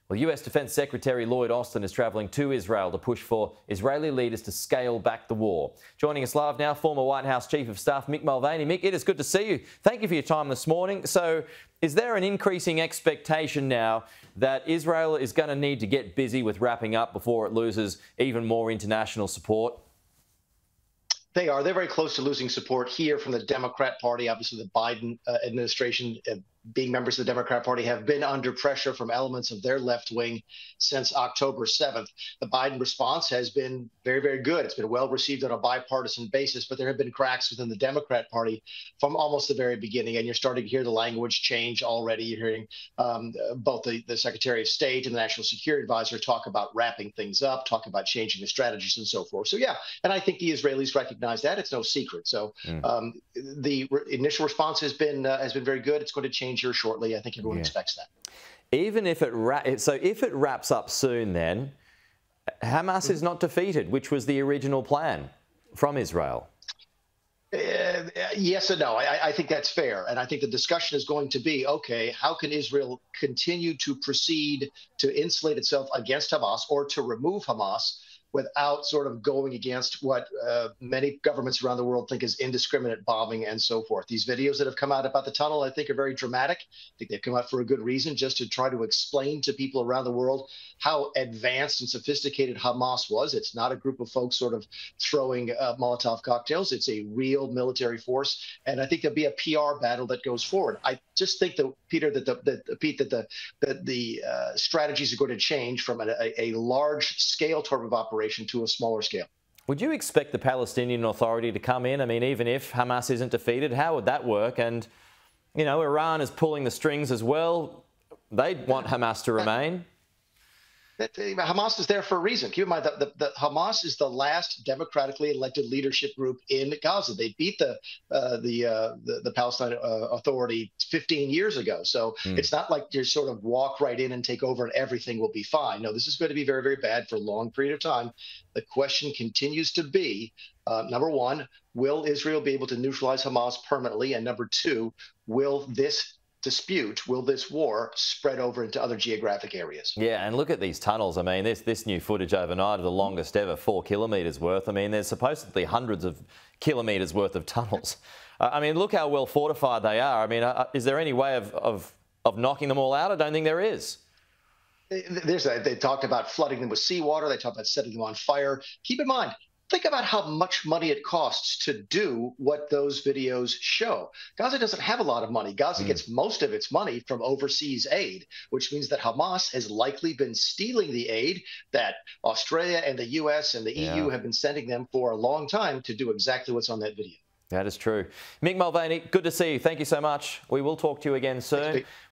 Well, US Defense Secretary Lloyd is travelling to Israel to push for Israeli leaders to scale back the war. Joining us live now, former White House Chief of Staff Mick Mulvaney. Mick, it is good to see you. Thank you for your time this morning. So, is there an increasing expectation now that Israel is going to need to get busy with wrapping up before it loses even more international support? They are. They're very close to losing support here from the Democrat Party. Obviously, the Biden administration, being members of the Democrat Party, have been under pressure from elements of their left wing since October 7th. The Biden response has been very, very good. It's been well received on a bipartisan basis, but there have been cracks within the Democrat Party from almost the very beginning. And you're starting to hear the language change already. You're hearing both the Secretary of State and the National Security Advisor talk about wrapping things up, talk about changing the strategies and so forth. So, yeah, and I think the Israelis recognize that. It's no secret. So the initial response has been very good. It's going to change here shortly. I think everyone expects that. Even if it if it wraps up soon, then Hamas is not defeated, which was the original plan from Israel. Yes and no. I think that's fair. And I think the discussion is going to be, okay, how can Israel continue to proceed to insulate itself against Hamas or to remove Hamas without sort of going against what many governments around the world think is indiscriminate bombing and so forth. These videos that have come out about the tunnel, I think, are very dramatic. I think they've come out for a good reason, just to try to explain to people around the world how advanced and sophisticated Hamas was. It's not a group of folks sort of throwing Molotov cocktails. It's a real military force. And I think there'll be a PR battle that goes forward. I just think that, Peter, that the strategies are going to change from a large scale type of operation to a smaller scale. Would you expect the Palestinian Authority to come in? I mean, even if Hamas isn't defeated, how would that work? And, you know, Iran is pulling the strings as well. They want Hamas to remain. Hamas is there for a reason. Keep in mind that Hamas is the last democratically elected leadership group in Gaza. They beat the Palestinian Authority 15 years ago. So it's not like you sort of walk right in and take over and everything will be fine. No, this is going to be very, very bad for a long period of time. The question continues to be, number one, will Israel be able to neutralize Hamas permanently? And number two, will this war spread over into other geographic areas? Yeah, and look at these tunnels. I mean, this new footage overnight of the longest ever 4 kilometres worth. I mean, there's supposedly hundreds of kilometres worth of tunnels. I mean, look how well fortified they are. I mean, is there any way of knocking them all out? I don't think there is. They talked about flooding them with seawater. They talked about setting them on fire. Keep in mind, think about how much money it costs to do what those videos show. Gaza doesn't have a lot of money. Gaza gets most of its money from overseas aid, which means that Hamas has likely been stealing the aid that Australia and the US and the EU have been sending them for a long time to do exactly what's on that video. That is true. Mick Mulvaney, good to see you. Thank you so much. We will talk to you again soon.